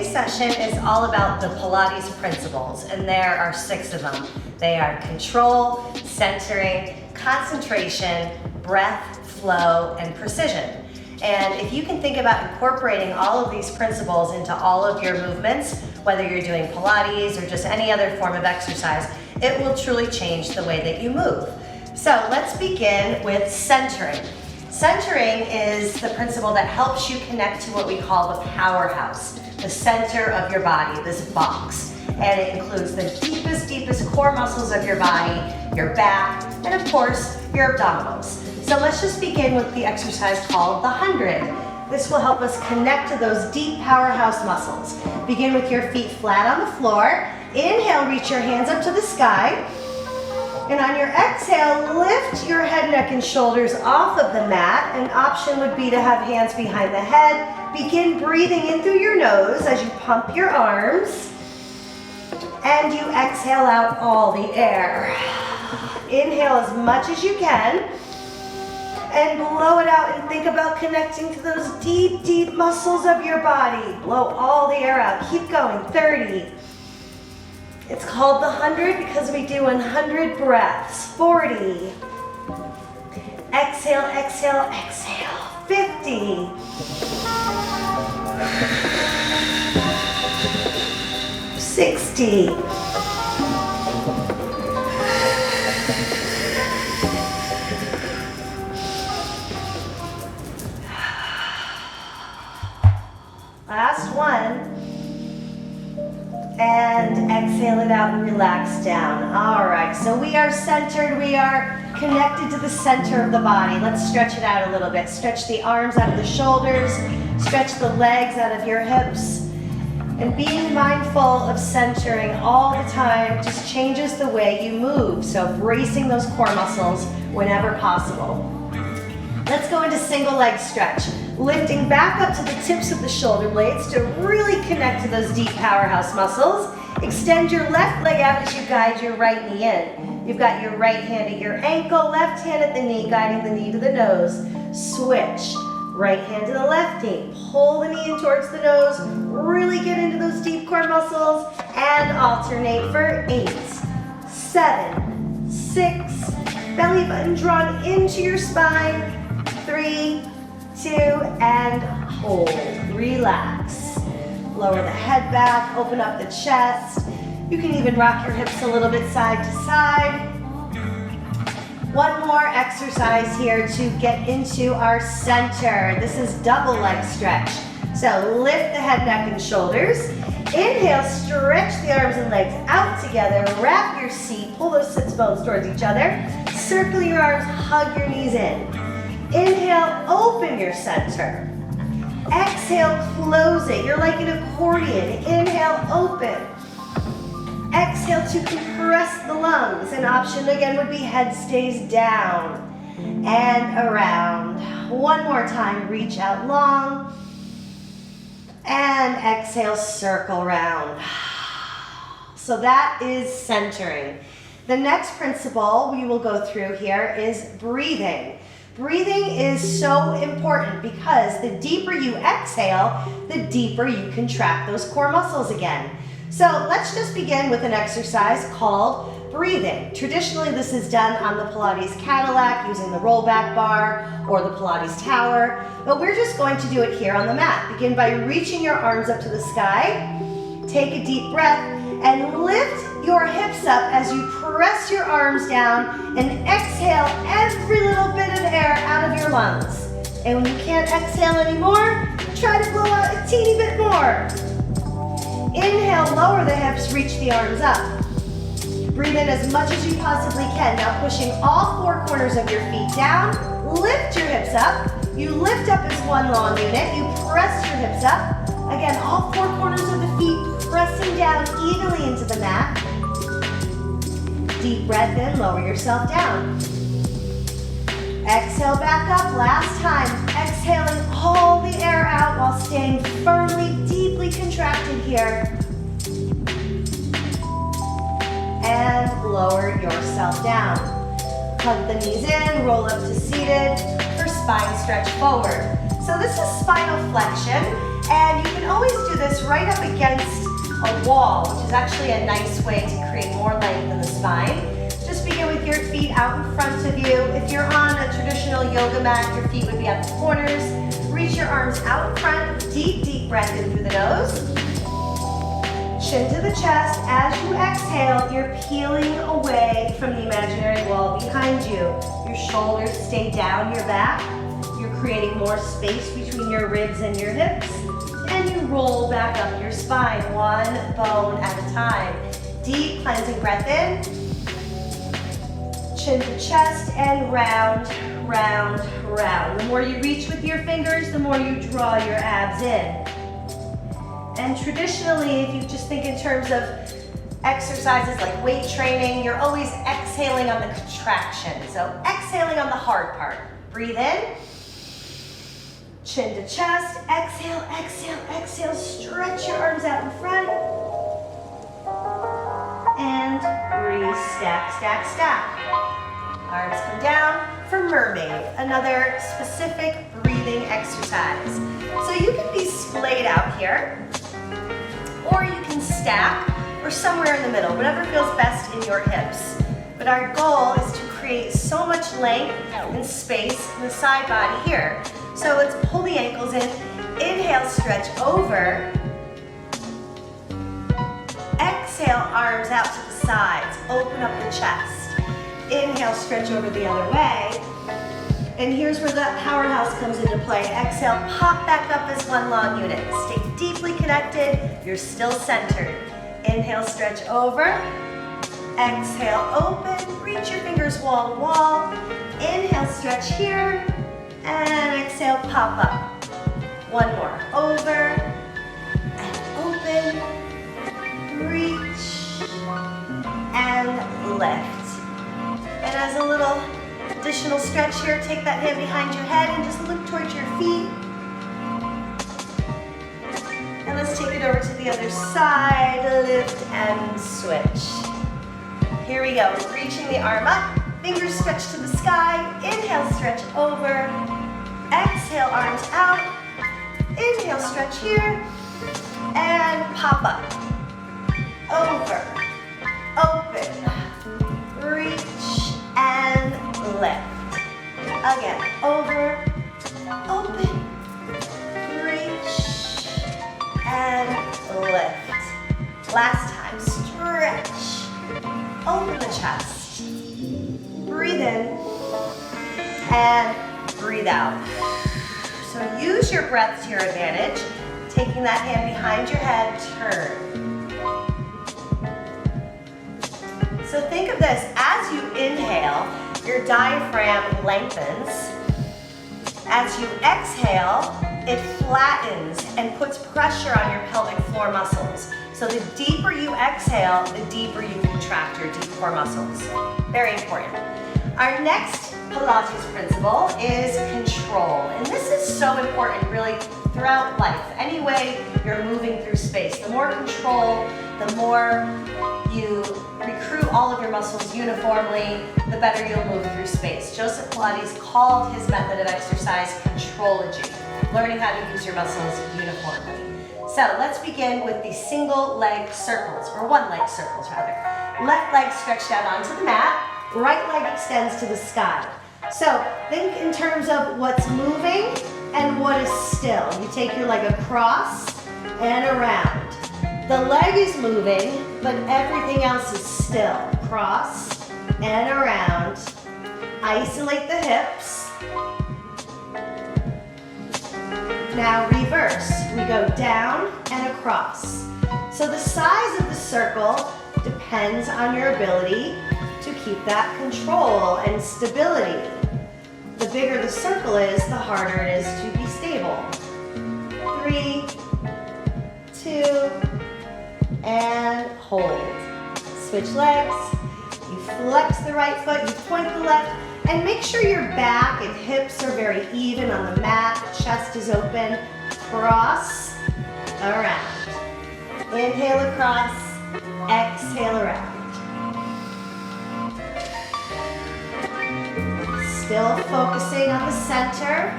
Today's session is all about the Pilates principles, and there are 6 of them. They are control, centering, concentration, breath, flow, and precision. And if you can think about incorporating all of these principles into all of your movements, whether you're doing Pilates or just any other form of exercise, it will truly change the way that you move. So let's begin with centering. Centering is the principle that helps you connect to what we call the powerhouse, the center of your body, this box. And it includes the deepest core muscles of your body, your back, and of course, your abdominals. So let's just begin with the exercise called the 100. This will help us connect to those deep powerhouse muscles. Begin with your feet flat on the floor. Inhale, reach your hands up to the sky. And on your exhale, lift your head, neck, and shoulders off of the mat. An option would be to have hands behind the head. Begin breathing in through your nose as you pump your arms. And you exhale out all the air. Inhale as much as you can. And blow it out and think about connecting to those deep muscles of your body. Blow all the air out. Keep going. 30. It's called the 100 because we do 100 breaths. 40. Exhale, exhale, exhale. 50. 60. Last one. And exhale it out and relax down. All right, so we are centered. We are connected to the center of the body. Let's stretch it out a little bit. Stretch the arms out of the shoulders. Stretch the legs out of your hips. And being mindful of centering all the time just changes the way you move. So bracing those core muscles whenever possible. Let's go into single leg stretch. Lifting back up to the tips of the shoulder blades to really connect to those deep powerhouse muscles. Extend your left leg out as you guide your right knee in. You've got your right hand at your ankle, left hand at the knee, guiding the knee to the nose. Switch. Right hand to the left knee. Pull the knee in towards the nose. Really get into those deep core muscles. And alternate for 8, 7, 6. Belly button drawn into your spine. 3, 2, and hold. Relax. Lower the head back, open up the chest. You can even rock your hips a little bit side to side. One more exercise here to get into our center. This is double leg stretch. So lift the head, neck, and shoulders. Inhale, stretch the arms and legs out together. Wrap your seat, pull those sits bones towards each other. Circle your arms, hug your knees in. Inhale, open your center. Exhale, close it. You're like an accordion. Inhale, open. Exhale to compress the lungs. An option again would be head stays down and around. One more time, reach out long. And exhale, circle round. So that is centering. The next principle we will go through here is breathing. Breathing is so important because the deeper you exhale, the deeper you contract those core muscles again. So let's just begin with an exercise called breathing. Traditionally, this is done on the Pilates Cadillac using the rollback bar or the Pilates tower, but we're just going to do it here on the mat. Begin by reaching your arms up to the sky. Take a deep breath and lift your hips up as you press your arms down and exhale every little bit of air out of your lungs. And when you can't exhale anymore, try to blow out a teeny bit more. Inhale, lower the hips, reach the arms up. Breathe in as much as you possibly can. Now pushing all 4 corners of your feet down, lift your hips up. You lift up as one long unit. You press your hips up. Again, all 4 corners of the feet pressing down evenly into the mat. Deep breath in, lower yourself down. Exhale back up, last time. Exhaling all the air out while staying firmly, deeply contracted here. And lower yourself down. Hug the knees in, roll up to seated for spine stretch forward. So this is spinal flexion, And you can always do this right up against a wall, which is actually a nice way to create more length in the spine. Just begin with your feet out in front of you. If you're on a traditional yoga mat, your feet would be at the corners. Reach your arms out in front. Deep, deep breath in through the nose. Chin to the chest. As you exhale, you're peeling away from the imaginary wall behind you. Your shoulders stay down your back. You're creating more space between your ribs and your hips. And you roll back up your spine, one bone at a time. Deep cleansing breath in. Chin to chest and round, round, round. The more you reach with your fingers, the more you draw your abs in. And traditionally, if you just think in terms of exercises like weight training, you're always exhaling on the contraction. So exhaling on the hard part. Breathe in. Chin to chest. Exhale, exhale, exhale. Stretch your arms out in front. And re-stack, stack, stack. Arms come down for mermaid, another specific breathing exercise. So you can be splayed out here, or you can stack, or somewhere in the middle, whatever feels best in your hips. But our goal is to create so much length and space in the side body here. So let's pull the ankles in, inhale, stretch over. Exhale, arms out to the sides, open up the chest. Inhale, stretch over the other way. And here's where that powerhouse comes into play. Exhale, pop back up as one long unit. Stay deeply connected, you're still centered. Inhale, stretch over. Exhale, open, reach your fingers wall to wall. Inhale, stretch here. And exhale, pop up. One more, over, and open, reach, and lift. And as a little additional stretch here, take that hand behind your head and just look towards your feet. And let's take it over to the other side, lift and switch. Here we go, reaching the arm up, fingers stretch to the sky, inhale, stretch over, exhale, arms out, inhale, stretch here, and pop up, over, open, reach, and lift. Again, over, open, reach, and lift. Last time, stretch, open the chest, breathe in, and breathe out. So use your breath to your advantage, taking that hand behind your head, turn. So think of this, as you inhale, your diaphragm lengthens. As you exhale, it flattens and puts pressure on your pelvic floor muscles. So the deeper you exhale, the deeper you contract your deep core muscles. Very important. Our next Pilates principle is control. And this is so important really throughout life. Any way you're moving through space, the more control, the more you recruit all of your muscles uniformly, the better you'll move through space. Joseph Pilates called his method of exercise contrology, learning how to use your muscles uniformly. So let's begin with the single leg circles, or one leg circles rather. Left leg stretched out onto the mat, right leg extends to the sky. So think in terms of what's moving and what is still. You take your leg across and around. The leg is moving, but everything else is still. Cross and around. Isolate the hips. Now reverse. We go down and across. So the size of the circle depends on your ability to keep that control and stability. The bigger the circle is, the harder it is to be stable. 3, 2, and hold. Switch legs. You flex the right foot, you point the left, and make sure your back and hips are very even on the mat. Chest is open. Cross, around. Inhale across, exhale around. Still focusing on the center.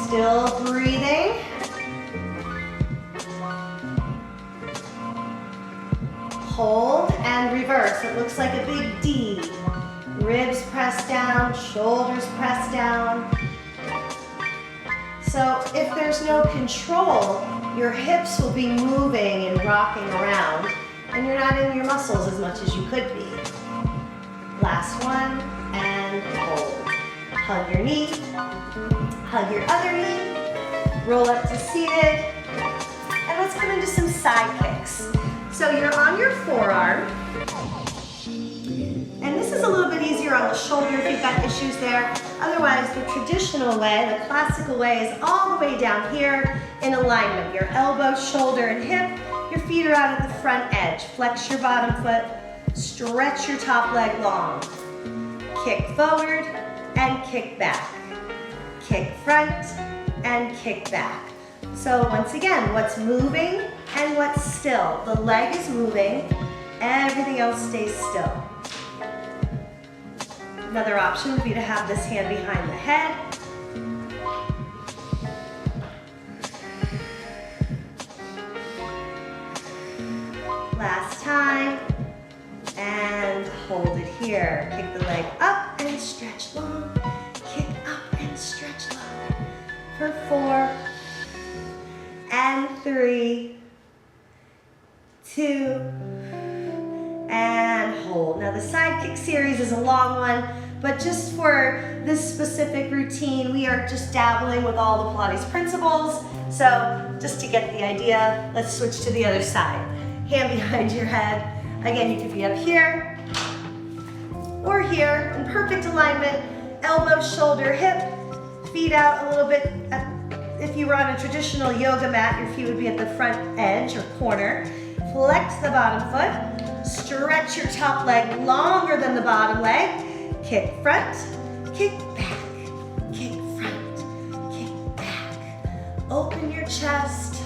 Still breathing. Hold and reverse. It looks like a big D. Ribs press down, shoulders press down. So if there's no control, your hips will be moving and rocking around, and you're not in your muscles as much as you could be. Last one, and hold. Hug your knee, hug your other knee, roll up to seated, and let's come into some side kicks. So you're on your forearm, and this is a little bit easier on the shoulder if you've got issues there. Otherwise, the traditional way, the classical way, is all the way down here in alignment. Your elbow, shoulder, and hip. Your feet are out at the front edge. Flex your bottom foot, stretch your top leg long. Kick forward and kick back. Kick front and kick back. So once again, what's moving and what's still? The leg is moving, everything else stays still. Another option would be to have this hand behind the head. Last time, and hold it here. Kick the leg up and stretch long. Kick up and stretch long. For 4, and 3, 2, and hold. Now the side kick series is a long one, but just for this specific routine, we are just dabbling with all the Pilates principles. So just to get the idea, let's switch to the other side. Hand behind your head. Again, you could be up here or here in perfect alignment. Elbow, shoulder, hip, feet out a little bit. If you were on a traditional yoga mat, your feet would be at the front edge or corner. Flex the bottom foot. Stretch your top leg longer than the bottom leg. Kick front, kick back, kick front, kick back. Open your chest.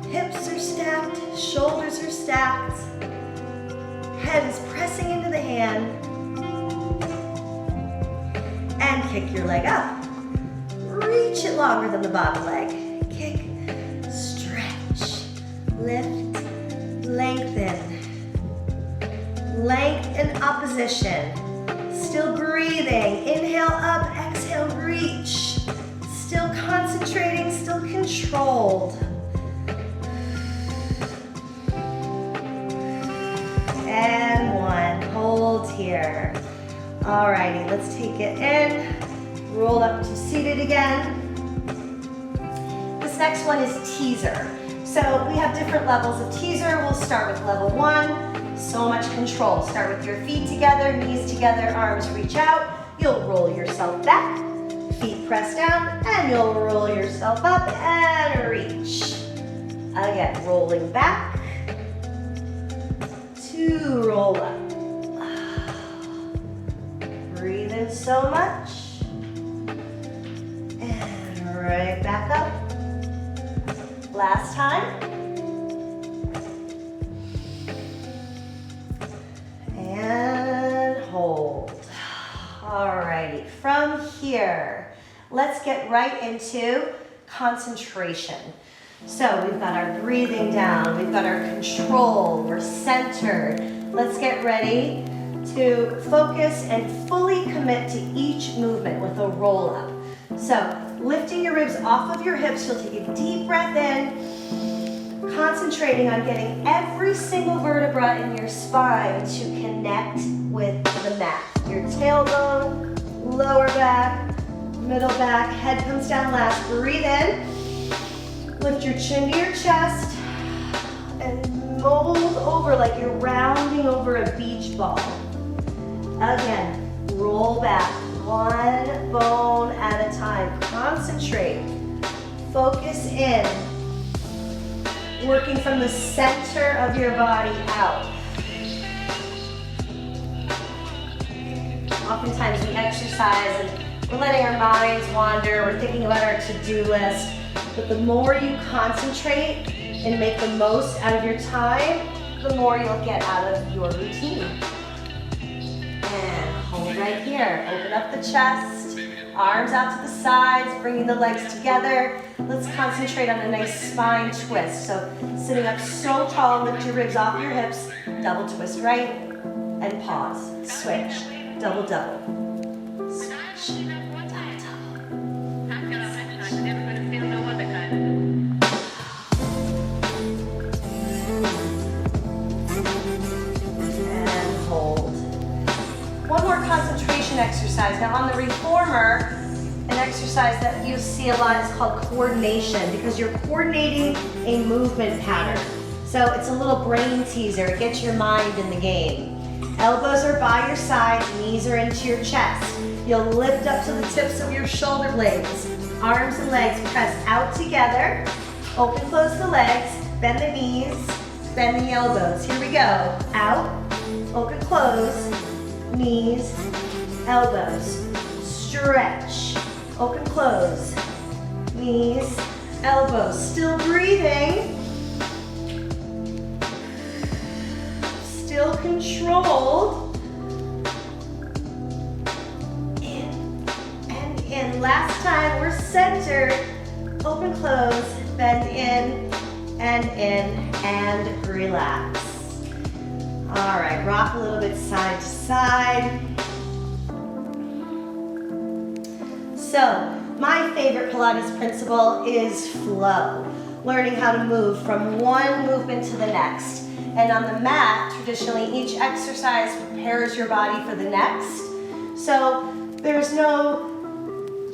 Hips are stacked, shoulders are stacked. Head is pressing into the hand. And kick your leg up. Reach it longer than the bottom leg. Kick, stretch, lift, lengthen. Lengthen opposition. Still breathing. Inhale up, exhale, reach. Still concentrating, still controlled. And 1, hold here. Alrighty, let's take it in. Roll up to seated again. This next one is teaser. So we have different levels of teaser. We'll start with level 1. So much control. Start with your feet together, knees together, arms reach out. You'll roll yourself back. Feet press down, and you'll roll yourself up and reach. Again, rolling back to roll up. Breathe in so much. And right back up. Last time. And hold. Alrighty, from here, let's get right into concentration. So we've got our breathing down, we've got our control, we're centered. Let's get ready to focus and fully commit to each movement with a roll up. So lifting your ribs off of your hips, you'll take a deep breath in, concentrating on getting every single vertebra in your spine to connect with the mat. Your tailbone, lower back, middle back, head comes down last. Breathe in. Lift your chin to your chest and mold over like you're rounding over a beach ball. Again, roll back, one bone at a time. Concentrate, focus in, working from the center of your body out. Oftentimes we exercise and we're letting our minds wander, we're thinking about our to-do list. But the more you concentrate and make the most out of your time, the more you'll get out of your routine. And hold right here. Open up the chest. Arms out to the sides, bringing the legs together. Let's concentrate on a nice spine twist. So sitting up so tall, lift your ribs off your hips, double twist right, and pause. Switch, double, double. Switch, double, double. And hold. One more concentration exercise. Now on the reformer, an exercise that you see a lot is called coordination, because you're coordinating a movement pattern. So it's a little brain teaser. It gets your mind in the game. Elbows are by your sides, knees are into your chest. You'll lift up to the tips of your shoulder blades. Arms and legs press out together. Open, close the legs, bend the knees, bend the elbows. Here we go. Out, open, close, knees, elbows. Stretch, open, close, knees, elbows. Still breathing. Still controlled. In and in. Last time, we're centered. Open, close, bend in, and relax. All right, rock a little bit side to side. So, my favorite Pilates principle is flow. Learning how to move from one movement to the next. And on the mat, traditionally, each exercise prepares your body for the next. So, there's no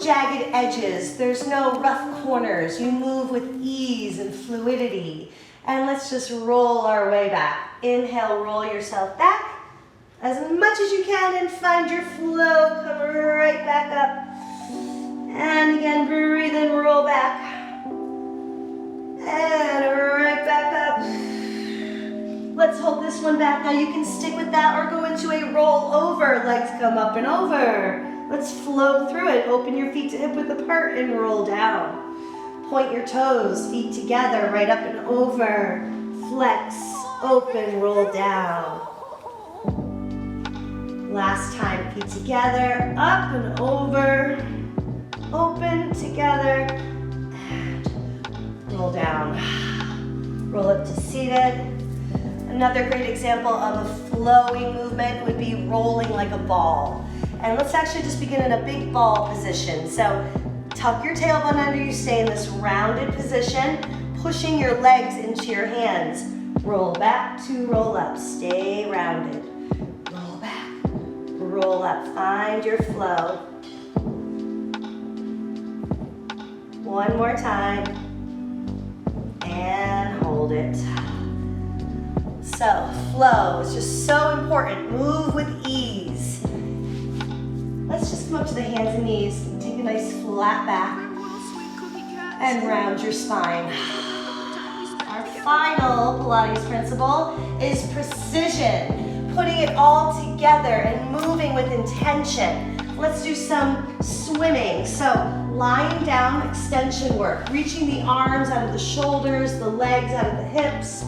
jagged edges, there's no rough corners. You move with ease and fluidity. And let's just roll our way back. Inhale, roll yourself back as much as you can and find your flow. Come right back up. And again, breathe and roll back. And right back up. Let's hold this one back. Now you can stick with that or go into a roll over. Legs come up and over. Let's flow through it. Open your feet to hip width apart and roll down. Point your toes, feet together, right up and over. Flex, open, roll down. Last time, feet together, up and over. Open, together, and roll down. Roll up to seated. Another great example of a flowing movement would be rolling like a ball. And let's actually just begin in a big ball position. So tuck your tailbone under you, stay in this rounded position, pushing your legs into your hands. Roll back to roll up, stay rounded. Roll back, roll up, find your flow. One more time, and hold it. So, flow is just so important. Move with ease. Let's just come up to the hands and knees. Take a nice flat back and round your spine. Our final Pilates principle is precision. Putting it all together and moving with intention. Let's do some swimming. So, lying down, extension work. Reaching the arms out of the shoulders, the legs out of the hips.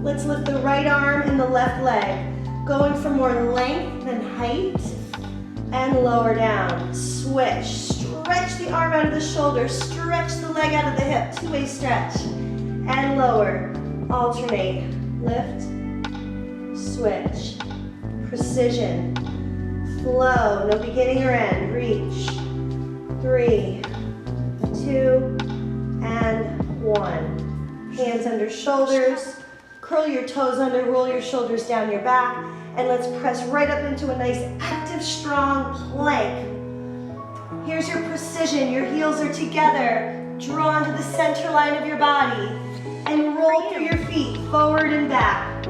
Let's lift the right arm and the left leg. Going for more length than height. And lower down. Switch. Stretch the arm out of the shoulder. Stretch the leg out of the hip. Two-way stretch. And lower. Alternate. Lift. Switch. Precision. Flow. No beginning or end. Reach. 3, 2, and 1. Hands under shoulders. Curl your toes under, roll your shoulders down your back, and let's press right up into a nice active, strong plank. Here's your precision. Your heels are together, drawn to the center line of your body, and roll through your feet, forward and back,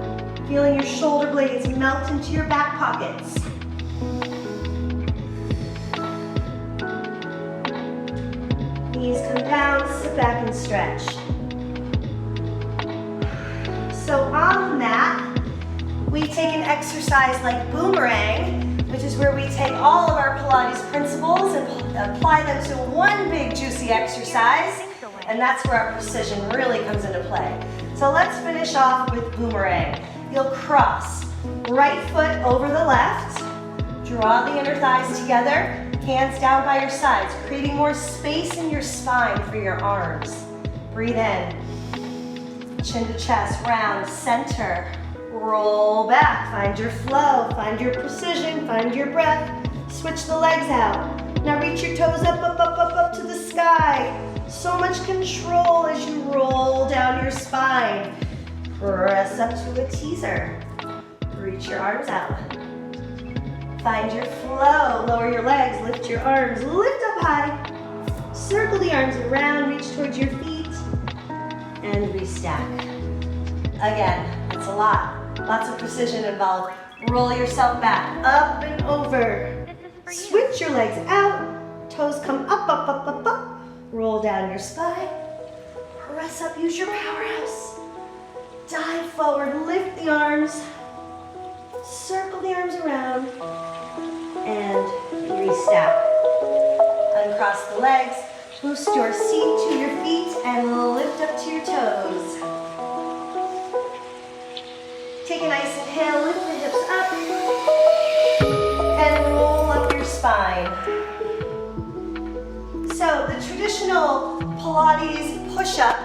feeling your shoulder blades melt into your back pockets. Knees come down, sit back and stretch. So on the mat, we take an exercise like boomerang, which is where we take all of our Pilates principles and apply them to one big juicy exercise, and that's where our precision really comes into play. So let's finish off with boomerang. You'll cross right foot over the left, draw the inner thighs together, Hands down by your sides, creating more space in your spine for your arms. Breathe in. Chin to chest, round, center. Roll back, find your flow, find your precision, find your breath. Switch the legs out. Now reach your toes up, up, up, up, up to the sky. So much control as you roll down your spine. Press up to a teaser. Reach your arms out. Find your flow. Lower your legs, lift your arms, lift up high. Circle the arms around, reach towards your feet, and restack. Again, it's a lot. Lots of precision involved. Roll yourself back, up and over. Switch your legs out. Toes come up, up, up, up, up. Roll down your spine. Press up, use your powerhouse. Dive forward, lift the arms. Circle the arms around. And restack. Uncross the legs. Boost your seat to your feet and lift up to your toes. Take a nice inhale, lift the hips up, and roll up your spine. So the traditional Pilates push-up,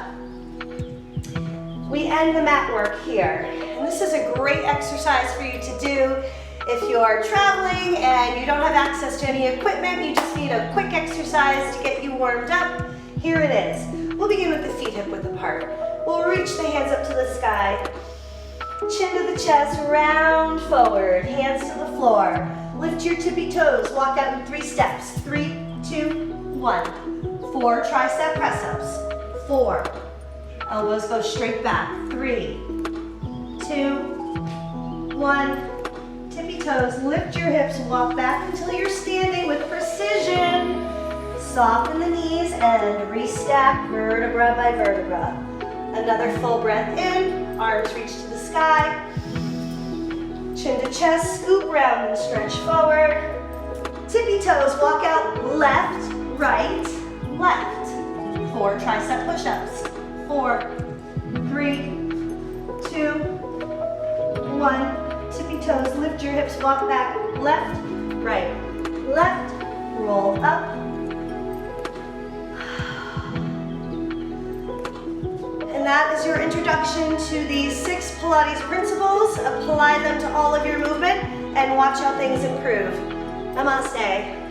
we end the mat work here. And this is a great exercise for you to do if you're traveling and you don't have access to any equipment, you just need a quick exercise to get you warmed up. Here it is. We'll begin with the feet hip width apart. We'll reach the hands up to the sky. Chin to the chest, round forward, hands to the floor. Lift your tippy toes, walk out in 3 steps. 3, 2, 1. 4 tricep press-ups. 4. Elbows go straight back. 3, 2, 1. Tippy toes, lift your hips, walk back until you're standing with precision. Soften the knees and restack vertebra by vertebra. Another full breath in, arms reach to the sky. Chin to chest, scoop round and stretch forward. Tippy toes, walk out left, right, left. 4 tricep push-ups. 4, 3, 2, 1. Tippy toes, lift your hips, walk back, left, right, left, roll up. And that is your introduction to these 6 Pilates principles. Apply them to all of your movement and watch how things improve. Namaste.